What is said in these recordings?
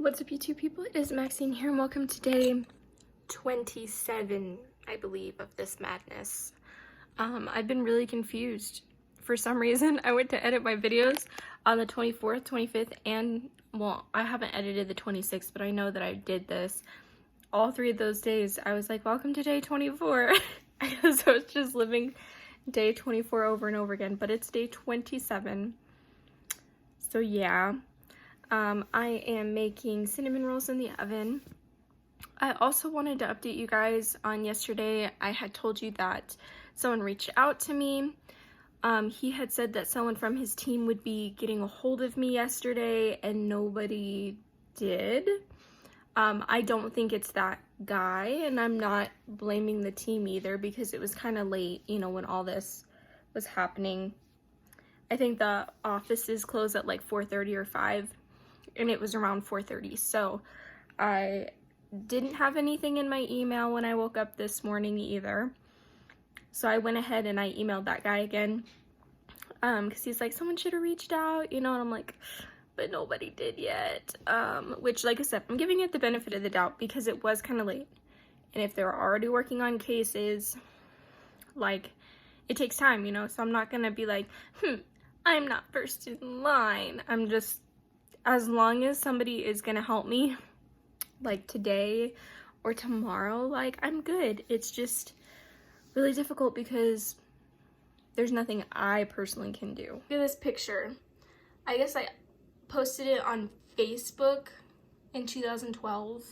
What's up, YouTube people? It is Maxine here, and welcome to day 27, I believe, of this madness. I've been really confused. For some reason, I went to edit my videos on the 24th, 25th, and, well, I haven't edited the 26th, but I know that I did this. All three of those days, I was like, welcome to day 24. I guess I was just living day 24 over and over again, but it's day 27. So, yeah. I am making cinnamon rolls in the oven. I also wanted to update you guys on yesterday. I had told you that someone reached out to me. He had said that someone from his team would be getting a hold of me yesterday, and nobody did. I don't think it's that guy, and I'm not blaming the team either because it was kind of late, you know, when all this was happening. I think the offices closed at like 4:30 or 5. And it was around 4:30, so I didn't have anything in my email when I woke up this morning either. So I went ahead and I emailed that guy again, because he's like, someone should have reached out, you know, and I'm like, but nobody did yet. Which, like I said, I'm giving it the benefit of the doubt because it was kind of late, and if they're already working on cases, like, it takes time, you know, so I'm not gonna be like, I'm not first in line. I'm just, as long as somebody is gonna help me, like today or tomorrow, like, I'm good. It's just really difficult because there's nothing I personally can do. Look at this picture. I guess I posted it on Facebook in 2012,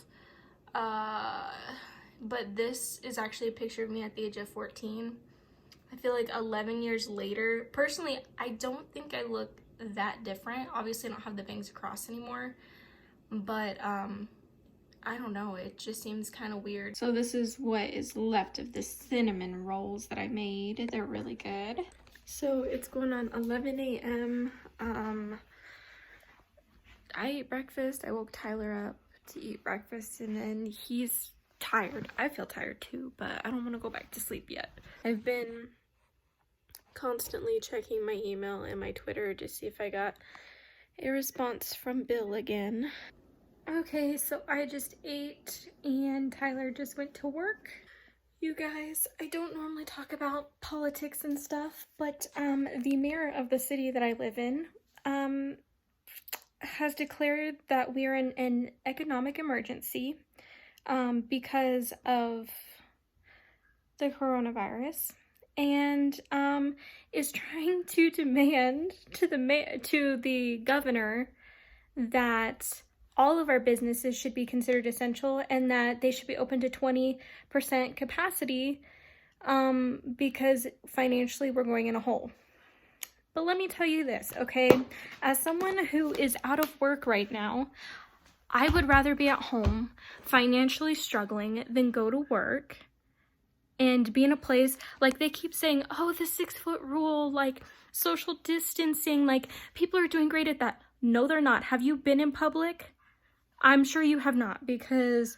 but this is actually a picture of me at the age of 14. I feel like 11 years later, personally, I don't think I look that different. Obviously I don't have the bangs across anymore, but I don't know, it just seems kind of weird. So this is what is left of the cinnamon rolls that I made. They're really good. So it's going on 11 a.m. I ate breakfast. I woke Tyler up to eat breakfast, and then he's tired. I feel tired too, but I don't want to go back to sleep yet. I've been constantly checking my email and my Twitter to see if I got a response from Bill again. Okay, so I just ate and Tyler just went to work. You guys, I don't normally talk about politics and stuff, but the mayor of the city that I live in has declared that we are in an economic emergency because of the coronavirus, and is trying to demand to the governor that all of our businesses should be considered essential and that they should be open to 20% capacity because financially we're going in a hole. But let me tell you this, okay? As someone who is out of work right now, I would rather be at home financially struggling than go to work and be in a place, like, they keep saying, oh, the 6-foot rule, like, social distancing, like, people are doing great at that. No, they're not. Have you been in public? I'm sure you have not, because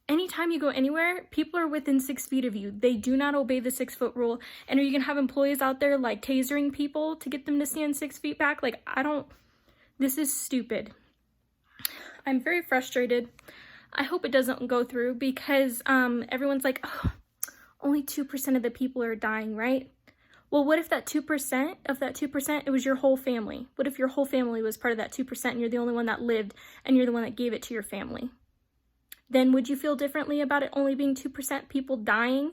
anytime you go anywhere, people are within 6 feet of you. They do not obey the 6-foot rule. And are you gonna have employees out there, like, tasering people to get them to stand 6 feet back? Like, this is stupid. I'm very frustrated. I hope it doesn't go through because everyone's like, oh, only 2% of the people are dying, right? Well, what if that 2%, of that 2%, it was your whole family? What if your whole family was part of that 2% and you're the only one that lived and you're the one that gave it to your family? Then would you feel differently about it only being 2% people dying?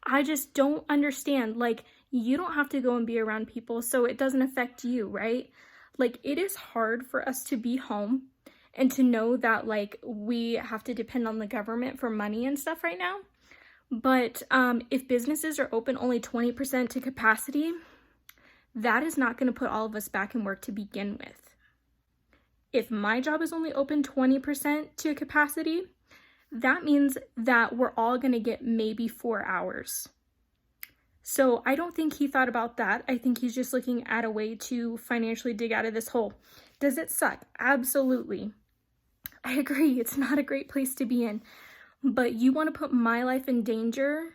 I just don't understand. Like, you don't have to go and be around people so it doesn't affect you, right? Like, it is hard for us to be home and to know that, like, we have to depend on the government for money and stuff right now. But if businesses are open only 20% to capacity, that is not going to put all of us back in work to begin with. If my job is only open 20% to capacity, that means that we're all going to get maybe 4 hours. So I don't think he thought about that. I think he's just looking at a way to financially dig out of this hole. Does it suck? Absolutely. I agree, it's not a great place to be in, but you want to put my life in danger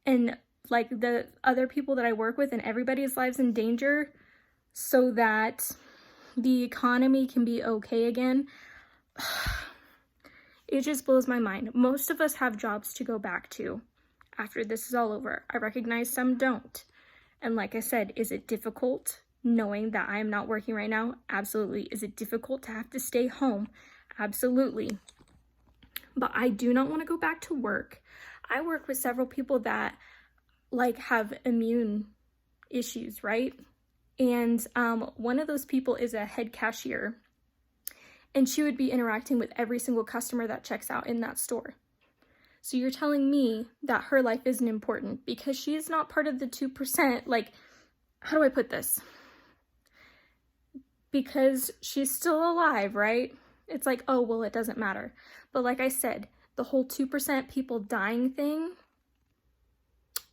and, like, the other people that I work with and everybody's lives in danger so that the economy can be okay again. It just blows my mind. Most of us have jobs to go back to after this is all over. I recognize some don't. And like I said, is it difficult knowing that I am not working right now? Absolutely. Is it difficult to have to stay home? Absolutely. But I do not want to go back to work. I work with several people that like have immune issues, right? And one of those people is a head cashier, and she would be interacting with every single customer that checks out in that store. So you're telling me that her life isn't important because she is not part of the 2%. Like, how do I put this? Because she's still alive, right? It's like, oh, well, it doesn't matter. But like I said, the whole 2% people dying thing,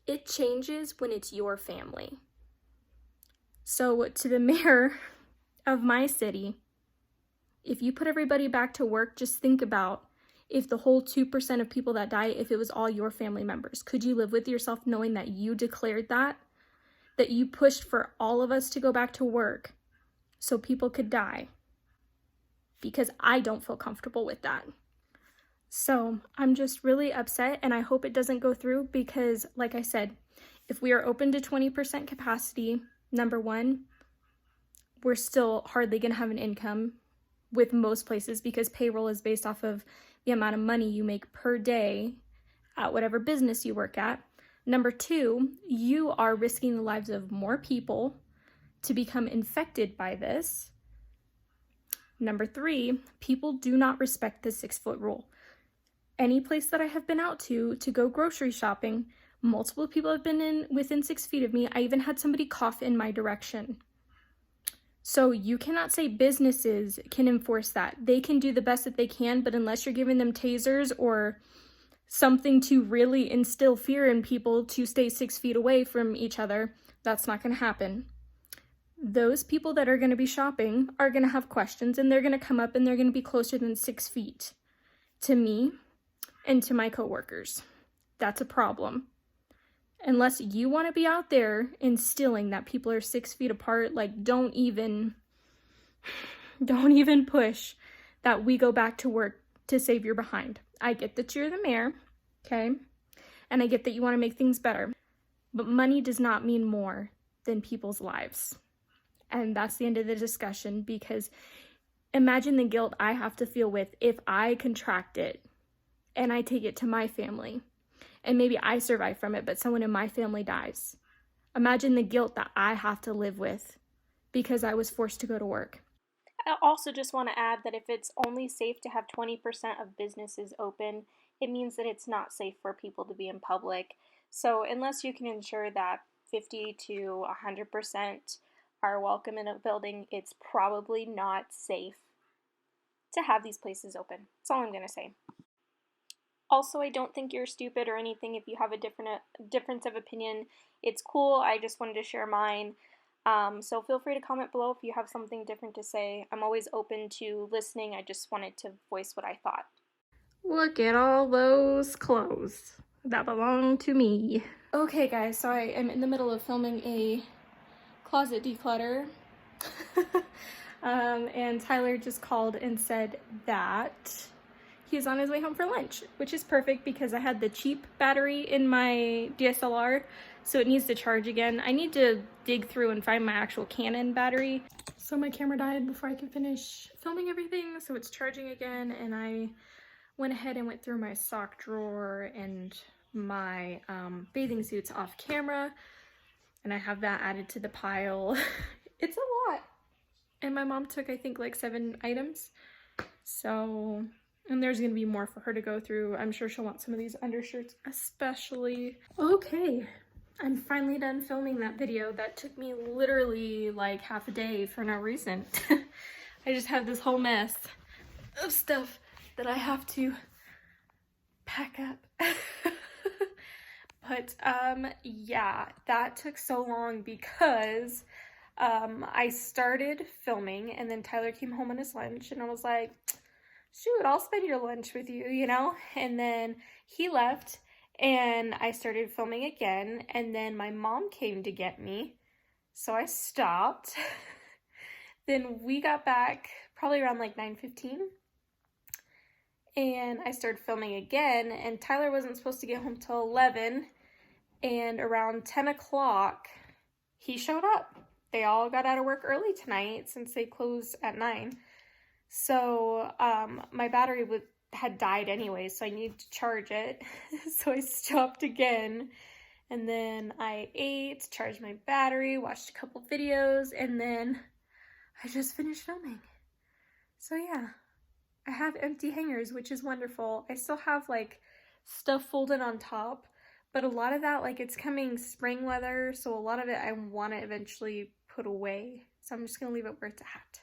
it changes when it's your family. So to the mayor of my city, if you put everybody back to work, just think about if the whole 2% of people that die, if it was all your family members. Could you live with yourself knowing that you declared that you pushed for all of us to go back to work so people could die? Because I don't feel comfortable with that. So I'm just really upset, and I hope it doesn't go through because, like I said, if we are open to 20% capacity, number one, we're still hardly going to have an income with most places because payroll is based off of the amount of money you make per day at whatever business you work at. Number two, you are risking the lives of more people to become infected by this. Number three, people do not respect the 6-foot rule. Any place that I have been out to go grocery shopping, multiple people have been within 6 feet of me. I even had somebody cough in my direction. So you cannot say businesses can enforce that. They can do the best that they can, but unless you're giving them tasers or something to really instill fear in people to stay 6 feet away from each other, that's not going to happen. Those people that are going to be shopping are going to have questions, and they're going to come up and they're going to be closer than 6 feet to me and to my coworkers. That's a problem. Unless you want to be out there instilling that people are 6 feet apart, like don't even push that we go back to work to save your behind. I get that you're the mayor, okay? And I get that you want to make things better. But money does not mean more than people's lives. And that's the end of the discussion, because imagine the guilt I have to feel with if I contract it and I take it to my family. And maybe I survive from it, but someone in my family dies. Imagine the guilt that I have to live with because I was forced to go to work. I also just want to add that if it's only safe to have 20% of businesses open, it means that it's not safe for people to be in public. So unless you can ensure that 50 to 100% are welcome in a building, it's probably not safe to have these places open. That's all I'm going to say. Also, I don't think you're stupid or anything if you have a difference of opinion. It's cool. I just wanted to share mine. So feel free to comment below if you have something different to say. I'm always open to listening. I just wanted to voice what I thought. Look at all those clothes that belong to me. Okay, guys, so I am in the middle of filming a closet declutter. And Tyler just called and said that he's on his way home for lunch, which is perfect because I had the cheap battery in my DSLR, so it needs to charge again. I need to dig through and find my actual Canon battery. So my camera died before I could finish filming everything, so it's charging again, and I went ahead and went through my sock drawer and my bathing suits off camera, and I have that added to the pile. It's a lot. And my mom took, I think, like 7 items. So, and there's gonna be more for her to go through. I'm sure she'll want some of these undershirts especially. Okay, I'm finally done filming that video. That took me literally like half a day for no reason. I just have this whole mess of stuff that I have to pack up. But yeah, that took so long because I started filming and then Tyler came home on his lunch and I was like, shoot, I'll spend your lunch with you, you know? And then he left and I started filming again, and then my mom came to get me, so I stopped, Then we got back probably around like 9:15, and I started filming again, and Tyler wasn't supposed to get home till 11, and around 10 o'clock he showed up. They all got out of work early tonight since they closed at 9. So my battery had died anyway, so I needed to charge it. So I stopped again, and then I ate, charged my battery, watched a couple videos, and then I just finished filming. So yeah, I have empty hangers, which is wonderful. I still have like stuff folded on top, but a lot of that, like, it's coming spring weather, so a lot of it I want to eventually put away. So I'm just gonna leave it where it's at.